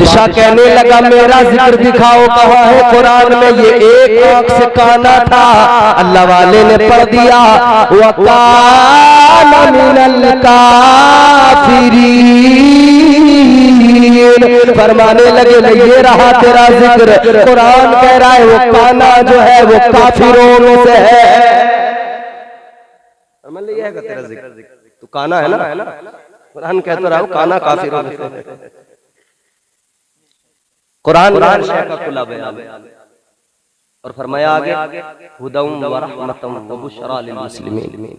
बादशाह कहने लगा मेरा जिक्र दिखाओ कहाँ है कुरान में। ये एक आंख से काना था, अल्लाह वाले ने पढ़ दिया वकाना मिनल काफिरीन। फरमाने लगे ये रहा तेरा जिक्र। कुरान कह रहा है वो काना जो है वो काफिरों में से है। ये है तेरा जिक्र, तू काना है ना, कुरान कहता रहा काना काफिरों में से। कुरान का खुला बयान और फरमाया आगे हुदम व रहमतम व बुशरा लिल मुस्लिमीन।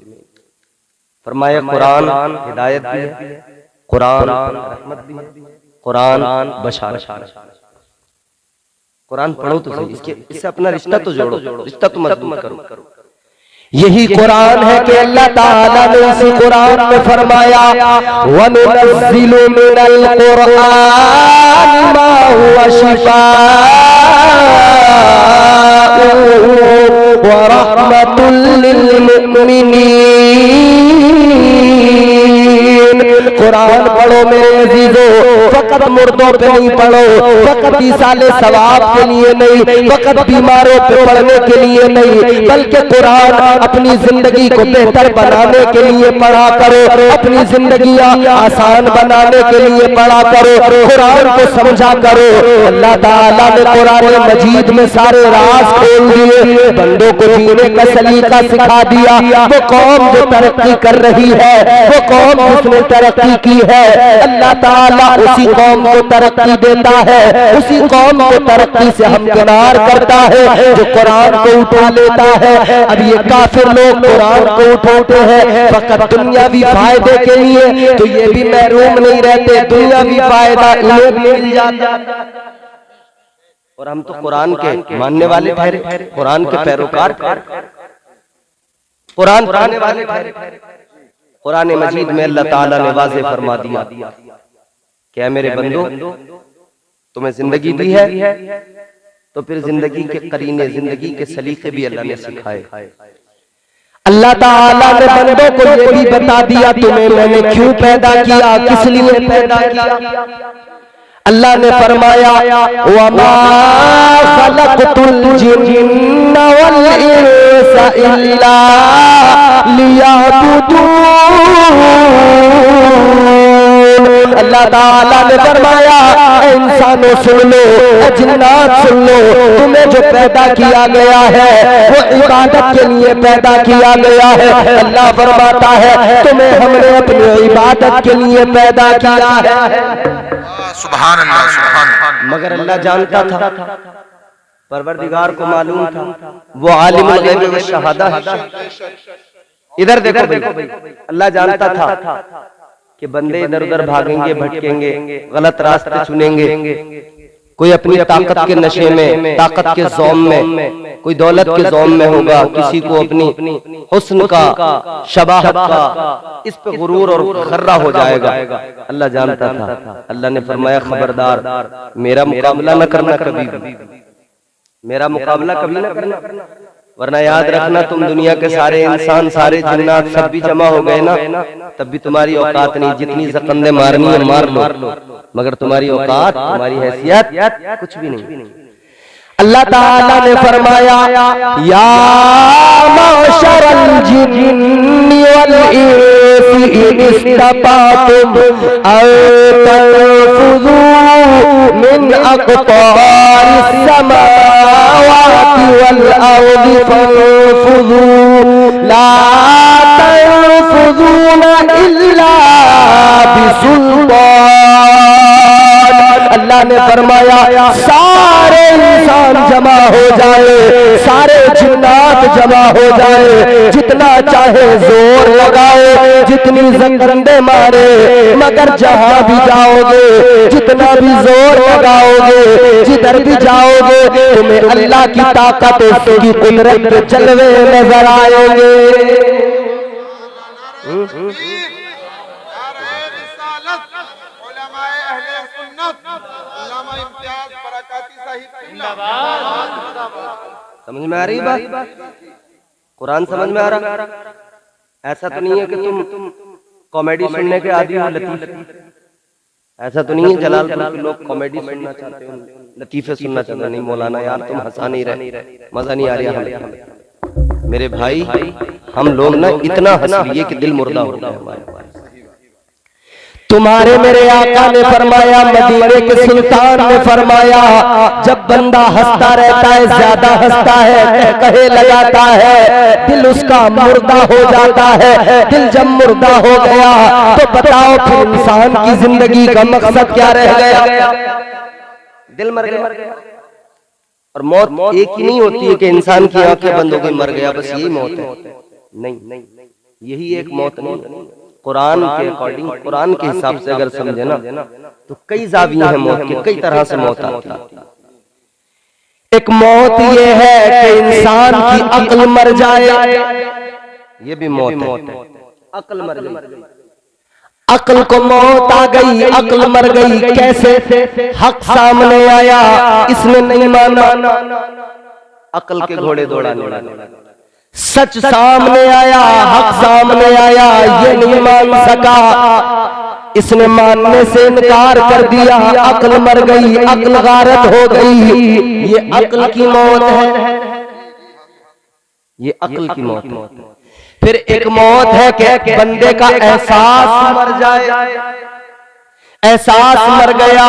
फरमाया कुरान हिदायत भी है, कुरान रहमत भी है, कुरान बशारत। कुरान पढ़ो तो सही, इससे अपना रिश्ता तो जोड़ो, रिश्ता तो मजबूत करो। यही कुरान है कि अल्लाह ताला ने इसी कुरान में फरमाया वनुनज़्ज़िलु मिनल कुरान मा हुवा शिफाअ व रहमतुल लिल मुमिनीन। कुरान पढ़ो मेरे अजीजों, फकत मुर्दों पे नहीं पढ़ो, फकत इसाले सवाब के लिए नहीं, फकत बीमारों पे पढ़ने के लिए नहीं, बल्कि कुरान अपनी जिंदगी को बेहतर बनाने के लिए पढ़ा करो, अपनी जिंदगी आसान बनाने के लिए पढ़ा करो, कुरान को समझा करो। अल्लाह ताला ने कुरान मजीद में सारे राज खोल दिए, बंदों को जीने का सलीका सिखा दिया। वो कौम जो तरक्की कर रही है, वो कौम जिसने तरक्की की है, अल्लाह ताला उसी कौम को तरक्की देता है, उसी कौम को तरक्की से हमकिनार करता है जो कुरान को उठा लेता है। अब ये काफिर लोग कुरान को उठाते हैं फकत दुनियावी फायदे के लिए, तो ये भी महरूम नहीं रहते, दुनियावी फायदा इन्हें भी मिल जाता। और हम तो कुरान के मानने वाले ठहरे, कुरान के पैरोकार, कुरान पढ़ने वाले ठहरे। कुरान मजीद में अल्लाह ताला ने वाज़े फरमा दिया क्या मेरे बंदो तुम्हें जिंदगी दी है तो फिर जिंदगी के करीने, जिंदगी के सलीके भी अल्लाह ने सिखाए। अल्लाह ताला ने बंदों को ये भी बता दिया तुम्हें मैंने क्यों पैदा किया, किस लिए पैदा किया। अल्लाह ने फरमाया वमा खलक़तुल जिन्ना वल इंसा इल्ला लियअबुदून। अल्लाह ताला ने फरमाया इंसानों सुन लो, जिन्नात सुन लो, तुम्हें जो पैदा किया गया है वो इबादत के लिए पैदा किया गया है। अल्लाह फरमाता है तुम्हें हमने अपनी इबादत के लिए पैदा किया है। सुभान अल्लाह, सुभान। मगर अल्लाह जानता था, परवरदिगार को मालूम था, वो आलिमुल गैब व शहादा है। इधर देखो भाई, अल्लाह जानता था कि बंदे इधर उधर भागेंगे, भटकेंगे, गलत रास्ते चुनेंगे, कोई अपनी ताकत के नशे में, ताकत के ज़ौम में, कोई दौलत के ज़ौम में होगा, किसी को अपनी हुस्न का, शबाहत का, इस पे गुरूर और खर्रा हो जाएगा। अल्लाह जानता था। अल्लाह ने फरमाया खबरदार मेरा मुकाबला न करना कभी भी, मेरा मुकाबला कभी न करना, वरना याद रखना तुम दुनिया के सारे इंसान, सारे जिन्नात सब भी जमा हो गए ना, तब भी तुम्हारी औकात नहीं। जितनी ज़कंदे मारनी है मार लो, मगर तुम्हारी औकात, तुम्हारी हैसियत कुछ भी नहीं। अल्लाह ताला ने फरमाया या माशरल जिन्नि वल इंसी इन इस्तताअतुम अन तनफुज़ू मिन अक़तारिस समावाति वल अर्दि फन्फुज़ू ला तनफुज़ूना इल्ला बिसुल्तान। अल्लाह ने फरमाया सारे इंसान जमा हो जाए, सारे जिन्नात जमा हो जाए, जितना चाहे जोर लगाओ, जितनी ज़कंदे मारे, मगर जहां भी जाओगे, जितना भी जोर लगाओगे, जिधर भी जाओगे, तुम्हें अल्लाह की ताकत, उसकी कुदरत के जलवे नजर आएंगे। समझ में आ रही बात? कुरान समझ में आ रहा? ऐसा तो नहीं है कि तुम कॉमेडी सुनने के आदी हो लतीफ। ऐसा तो नहीं है जलालपुर के लोग कॉमेडी सुनना चाहते हैं, लतीफे सुनना चाहते हैं। नहीं मौलाना यार तुम हंसा नहीं रहे, मजा नहीं आ रहा हमें। मेरे भाई हम लोग ना इतना हंस लिए कि दिल मुर्दा हो गया हमारा। तुम्हारे मेरे आका ने फरमाया, मदीने के सुल्तान ने फरमाया, जब बंदा हंसता रहता है, ज्यादा हंसता है, कहे लगाता है, दिल उसका मुर्दा हो जाता है। दिल जब मुर्दा हो गया तो बताओ फिर इंसान की जिंदगी का मकसद क्या रह गया? दिल मर गया। और मौत एक ही नहीं होती है कि इंसान की आंखें बंद हो गई मर गया, बस यही मौत है। नहीं, यही एक मौत नहीं। कुरान के अकॉर्डिंग, कुरान के हिसाब से अगर समझे ना तो कई जाविये हैं मौत के, कई तरह से मौत आती है। एक मौत ये है कि इंसान की अक्ल मर जाए, ये भी मौत है। अक्ल मर गई, अक्ल को मौत आ गई, अक्ल मर गई। कैसे? हक सामने आया, इसने नहीं माना, अक्ल के घोड़े दौड़ाने लगा। सच सामने आया, हक सामने आया, ये नहीं मान सका, इसने मानने से इनकार कर दिया, अक्ल मर गई, अक्ल गारत हो गई। ये अक्ल की मौत है, ये अक्ल की मौत है। फिर एक मौत है कि बंदे का एहसास मर जाए, एहसास मर गया।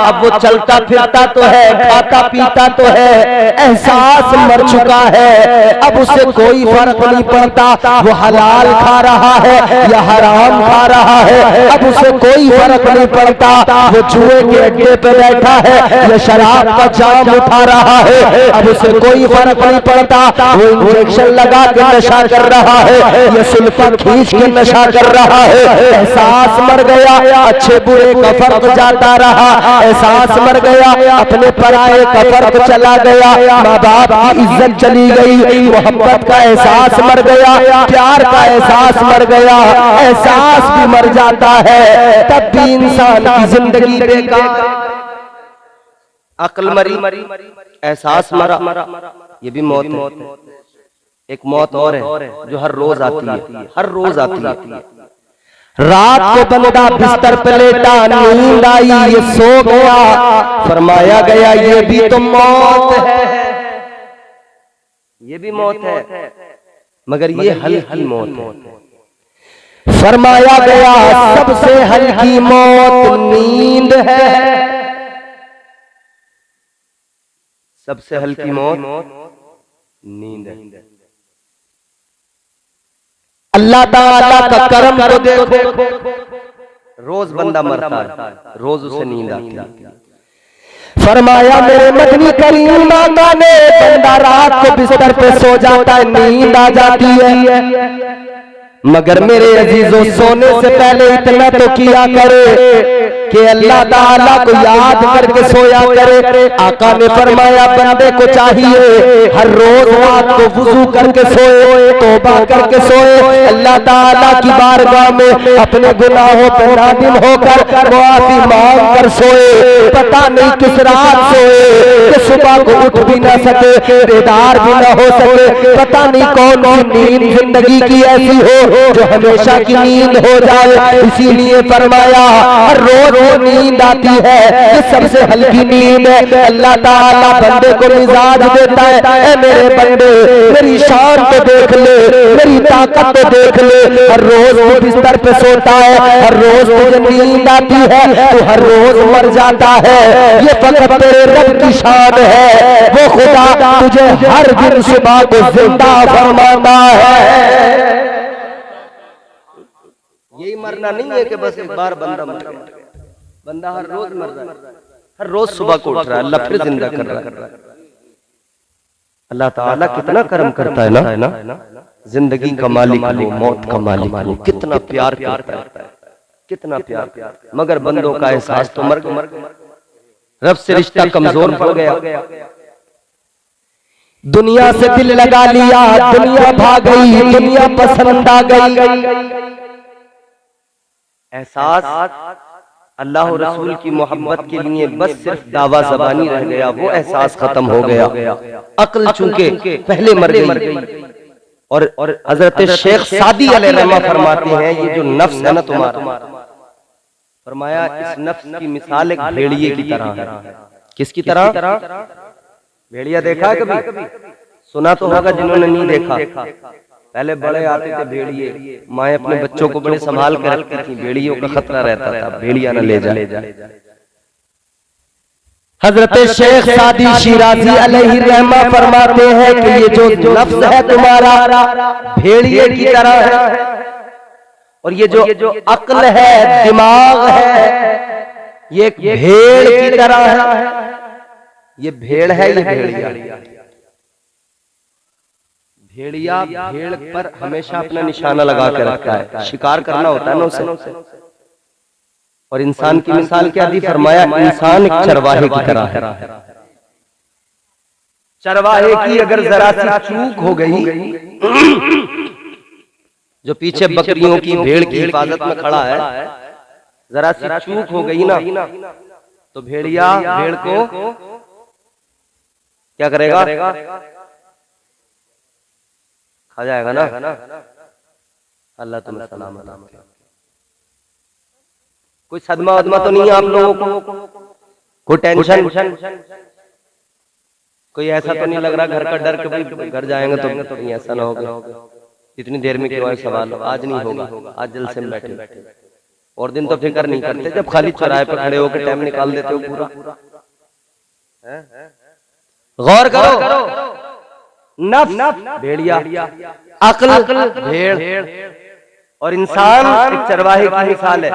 अब वो चलता फिरता तो है, खाता पीता तो है, एहसास मर चुका है। अब उसे कोई फर्क नहीं पड़ता वो हलाल खा रहा है या हराम खा रहा है, अब उसे कोई फर्क नहीं पड़ता वो जुए के अड्डे पे बैठा है या शराब का जाम उठा रहा है, अब उसे कोई फर्क नहीं पड़ता वो इंजेक्शन लगा के नशा कर रहा है या सुल्फा खींच के नशा कर रहा है। एहसास मर गया, अच्छे बुरे का फर्क जाता रहा, एहसास मर गया, अपने पराये का फर्क चला गया, माँ बाप की इज्जत चली गई, मोहब्बत का एहसास मर गया, प्यार का एहसास मर गया। एहसास भी मर जाता है, तब भी इंसान की जिंदगी बेकार। अक्ल मरी, एहसास मरा, ये भी मौत है। एक मौत और है जो हर रोज आती है, हर रोज आती है। रात को बंदा बिस्तर पे लेटा, नींद आई, ये सो गया, फरमाया गया ये भी तो मौत है, ये भी मौत है, मगर ये हल्की मौत है। फरमाया गया सबसे हल्की मौत नींद है, सबसे हल्की मौत नींद है। अल्लाह ताला का करम को देखो, रोज बंदा मरता है, रोज उसे नींद आती है। फरमाया मेरे मदनी करीम आका ने, बंदा रात को बिस्तर पे सो जाता है, नींद आ जाती है, मगर मेरे अजीजों सोने से पहले इतना तो किया करे कि अल्लाह ताला को याद करके सोया करे। आका ने फरमाया बंदे को चाहिए हर रोज रात को वुजू करके सोए, तौबा करके सोए, अल्लाह ताला की बारगाह में अपने गुनाहों पर नादिम होकर मुआफी मांग कर सोए। पता नहीं किस रात सोए कि सुबह को उठ भी ना सके, बेदार भी ना हो सके, पता नहीं कौन सी नींद जिंदगी की ऐसी हो जो हमेशा की नींद हो जाए। इसीलिए फरमाया हर रोज नींद आती है, ये सबसे हल्की नींद है। अल्लाह ताला बंदे को मिजाज देता है, मेरे बंदे मेरी शान तो देख ले, मेरी ताकत तो देख ले। हर रोज वो बिस्तर पे सोता है, हर रोज तुझे नींद आती है, तो हर रोज मर जाता है। ये फकत तेरे रब की शान है, वो खुदा तुझे हर दिन सुबह को जिंदा फरमाता है। यही मरना नहीं है कि बस एक बार बंदा मर गया, बंदा हर रोज मर रहा है, हर रोज सुबह को उठ रहा है, अल्लाह फिर जिंदा कर रहा है। अल्लाह ताला कितना करम करता है ना, जिंदगी का मालिक हो, मौत का मालिक हो, कितना प्यार करता है, कितना प्यार, मगर बंदों का एहसास तो मर गया, रब से रिश्ता कमजोर पड़ गया, दुनिया से दिल लगा लिया, दुनिया भाग गई, दुनिया पसंद आ गई। एहसास अल्लाह और रसूल की मोहब्बत के लिए बस सिर्फ दावा ज़बानी रह गया, वो एहसास खत्म हो गया। अक्ल चूंकि पहले मर गई। और हजरत शेख सादी अलैहिर्रहमा फरमाते हैं ये जो नफ्स है ना तुम्हारा, फरमाया इस नफ्स की मिसाल एक भेड़िए की तरह है। किसकी तरह? भेड़िया देखा है कभी? सुना तो होगा जिन्होंने नहीं देखा। पहले बड़े आते थे भेड़िए, माए अपने बच्चों को बड़े संभाल कर रखती थी, भेड़ियों का खतरा रहता था, भेड़िया न ले जाए। हजरत शेख सादी शिराजी अलैहि रहमा फरमाते हैं कि ये जो नफ्स है तुम्हारा भेड़िए की तरह है, और ये जो अक्ल है, दिमाग है, ये एक भेड़ की तरह है। ये भेड़ है, ये भेड़िया। भेड़िया भेड़ पर हमेशा अपना निशाना लगा के रखता है, शिकार करना होता है ना उसे। और इंसान की मिसाल क्या दी? फरमाया इंसान एक चरवाहे की तरह है। चरवाहे की अगर जरा सी चूक हो गई, जो पीछे बकरियों की, भेड़ की हिफाजत में खड़ा है, जरा सी चूक हो गई ना, तो भेड़िया भेड़ को क्या करेगा? खा जाएगा ना। अल्लाह तुम्हें सलामत रखे। कोई सदमा वदमा तो नहीं है आप लोगों को? कोई टेंशन? कोई ऐसा तो नहीं लग रहा घर का डर कभी घर जाएंगे तो ऐसा ना होगा? इतनी देर में क्यों सवाल? आज नहीं होगा, आज जल्द से बैठे। और दिन तो फिक्र नहीं करते, जब खाली चौराहे पर खड़े होकर टाइम निकाल देते हो पूरा। गौर करो, नफ्स भेड़िया, अक्ल भेड़, और इंसान एक चरवाहे की मिसाल है।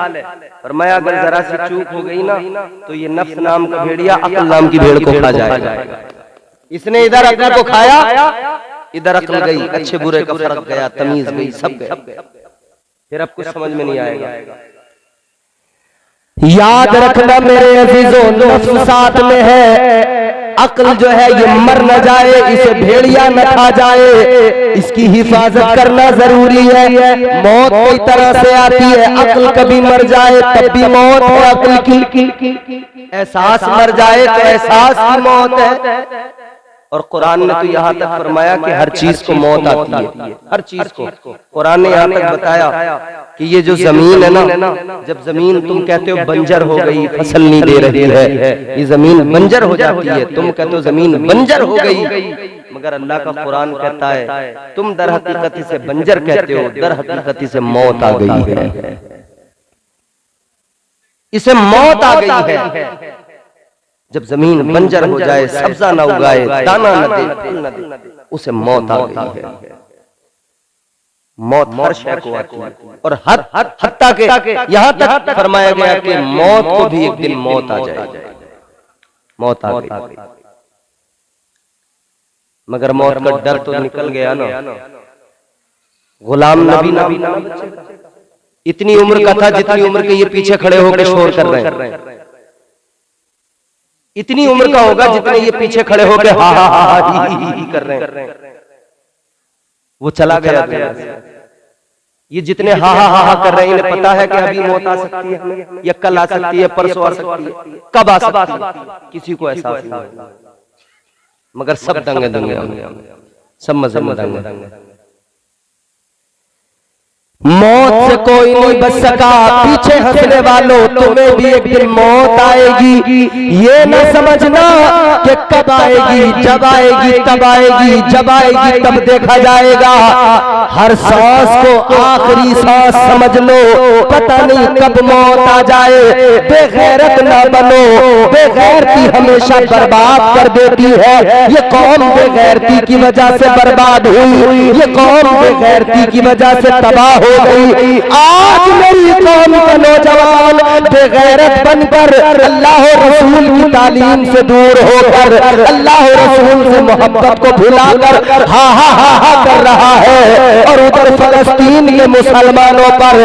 फरमाया अगर जरा सी चूक हो गई ना, तो ये नफ्स नाम का भेड़िया अक्ल नाम की भेड़ को खा जाएगा। इसने इधर अक्ल को खाया, इधर अक्ल गई, अच्छे बुरे का फर्क गया, तमीज गई, सब गया। फिर अब कुछ समझ में नहीं आएगा। याद रखना मेरे अजीजों, नफ्स साथ में है, अक्ल जो है ये मर न जाए, इसे भेड़िया न खा जाए, इसकी हिफाजत करना जरूरी है। मौत कई तरह से आती है, अक्ल कभी मर जाए तब भी मौत है अक्ल की, एहसास मर जाए तो एहसास की मौत है। और कुरान ने तो यहाँ तक फरमाया कि हर चीज को मौत आती है, हर चीज को। कुरान ने यहाँ तक बताया कि ये जो जमीन है ना, जब जमीन तुम कहते हो बंजर हो गई, फसल नहीं दे रही है, ये जमीन बंजर हो जाती है। तुम कहते हो जमीन बंजर हो गई, मगर अल्लाह का कुरान कहता है तुम दर हकीकत से बंजर कहते हो, दर हकीकत से मौत आ गई है, इसे मौत आ गई है। जब जमीन बंजर हो जाए, सब्जा न उगाए, दाना न दे, फल न दे, उसे मौत आ गई है। मौत हर शय को आती है, और हत्ता के यहाँ तक फरमाया गया कि मौत को भी एक दिन मौत आ जाएगी। मौत आ गई, मगर मौत का डर तो निकल गया ना। गुलाम नबी इतनी उम्र का था जितनी उम्र के ये पीछे खड़े होकर शोर कर रहे हैं, इतनी उम्र का होगा जितने ये पीछे खड़े होकर हा हा हा ही कर रहे हैं। वो चला गया। ये जितने हा हा हा कर रहे हैं, इन्हें पता है कि अभी मौत आ सकती है, या कल आ सकती है, परसों आ सकती है, कब आ सकती है, किसी को एहसास नहीं। मगर सब दंगे दंगे होंगे, सब मजे में दंगे। मौत से कोई नहीं बच सका, पीछे हंसने वालों तुम्हें भी एक दिन मौत आएगी। ये न समझना कि कब आएगी, जब आएगी तब आएगी, जब आएगी तब देखा जाएगा। हर सांस को आखिरी सांस समझ लो, पता नहीं कब मौत आ जाए। बेगैरत ना बनो, बेगैरती हमेशा बर्बाद कर देती है। ये कौम बेगैरती की वजह से बर्बाद हुई, ये कौम बेगैरती की वजह से तबाह हो गई। आज मेरी कौम का नौजवान बेगैरत बनकर अल्लाह रसूल की तालीम से दूर होकर अल्लाह रसूल से मोहब्बत को भुलाकर हा हा हा हा कर रहा है, और उधर फलस्तीन के मुसलमानों पर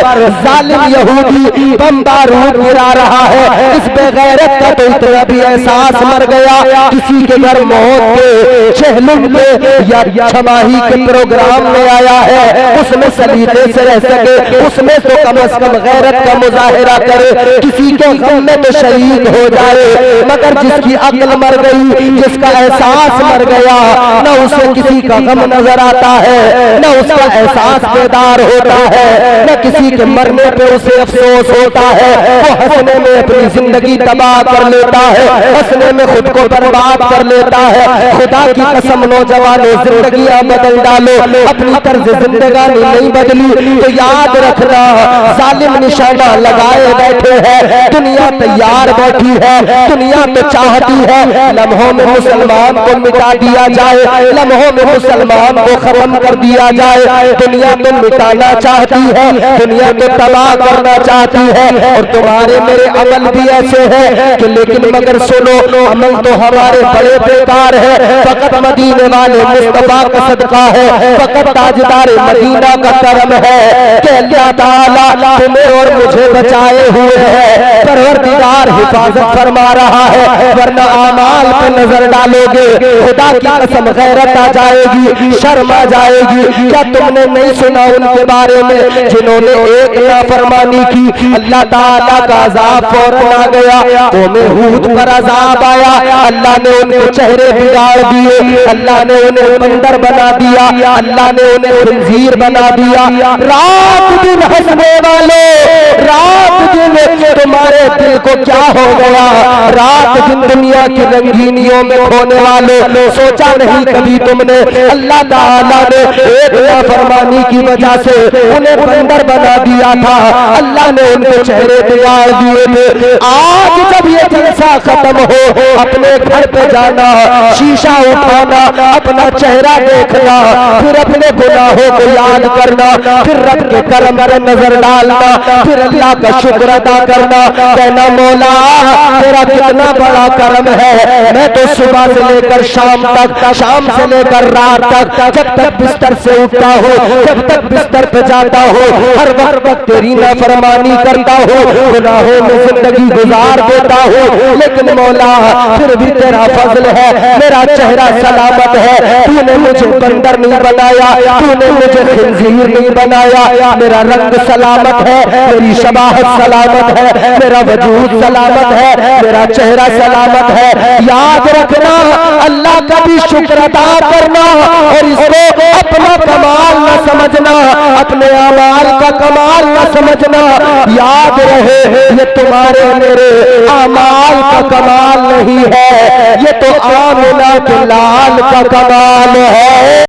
जालिम यहूदी बम बारूद गिरा रहा है। इस बेगैरत का तो इतना भी एहसास मर गया, किसी के घर मौत के चहलुम के या छमाही के प्रोग्राम में आया है, उसमें सलीके से रह सके उसमें तो कम से कम गैरत का मुजाहिरा करे, किसी के गम में तो शरीक हो जाए। मगर जिसकी अक्ल मर गई, जिसका एहसास मर गया, न उसे किसी का गम नजर आता है, न उसका एहसास बेदार होता है, न किसी के मरने पे उसे अफसोस होता है। वो हंसने में अपनी जिंदगी तबाह कर लेता है, हंसने में खुद को बर्बाद कर लेता है। खुदा की कसम नौजवानों, जिंदगियां बदल डालो, अपनी तर्ज जिंदगानी नहीं बदली तो याद रखना जालिम निशाना लगाए बैठे हैं। दुनिया तैयार बैठी है, दुनिया तो चाहती है लम्हों में मुसलमान को मिटा दिया जाए, लम्हों में मुसलमान को खत्म कर दिया जाए। दुनिया तो मिटाना चाहती है, दुनिया तो तबाह करना चाहती है। और तुम्हारे मेरे अमल भी ऐसे हैं कि लेकिन मगर सुनो, अमल तो हमारे बड़े बेकार है। फकत मदीने वाले मुस्तफा का सदका है, फकत ताजदार मदीना का करम है कि अल्लाह ताला तुम्हें और मुझे बचाए हुए है। परवरदिगार हिफाजत फरमा रहा है, वरना आमाल पे नजर डालोगे खुदा की कसम गैरत आ जाएगी, शर्म आ जाएगी। क्या तुमने नहीं सुना उनके बारे में जिन्होंने एक नाफरमानी की, अल्लाह ताला का अजाब फौरन आ गया। कौमे हूद पर अजाब आया, अल्लाह ने उनके चेहरे बिगाड़ दिए, अल्लाह ने उन्हें बंदर बना दिया, अल्लाह ने उन्हें खंजीर बना दिया। रात दिन हंसने वाले, रात दिन तुम्हारे दिल को क्या हो गया? रात दिन दुनिया की रंगीनियों में खोने वाले, सोचा नहीं कभी तुमने अल्लाह ताला ने एक नाफरमानी की वजह से उन्हें बंदर बना दिया था, अल्लाह ने उनके चेहरे बिगाड़ दिए थे। आज जब ये जलसा खत्म हो, अपने घर पे जाना, शीशा उठाना, अपना चेहरा देखना, फिर अपने गुनाहों को याद करना, फिर रब के करम पर नजर डालना, फिर अल्लाह का शुक्र अदा करना, कहना मौला तेरा कितना बड़ा करम है। मैं तो सुबह से लेकर शाम तक, शाम से लेकर रात तक, जब तक बिस्तर से उठता हूँ, जब तक बिस्तर पे जाता हूँ, हर वक्त तेरी नाफरमानी करता हूँ, गुनाहों में जिंदगी गुजार देता हूँ। लेकिन मौला फिर भी तेरा फजल है, मेरा चेहरा सलामत है। तूने मुझे बंदर नहीं बनाया, तूने मुझे खंजीर नहीं बनाया, मेरा रंग सलामत है, मेरी शबाहत सलामत है, मेरा वजूद सलामत है, मेरा चेहरा सलामत है। याद रखना अल्लाह का भी शुक्र अदा करना, और इसको अपना कमाल न समझना, अपने अमाल का कमाल न समझना। याद रहे ये तुम्हारे मेरे अमाल का कमाल नहीं है, ये तो आमिना के लाल का कमाल है।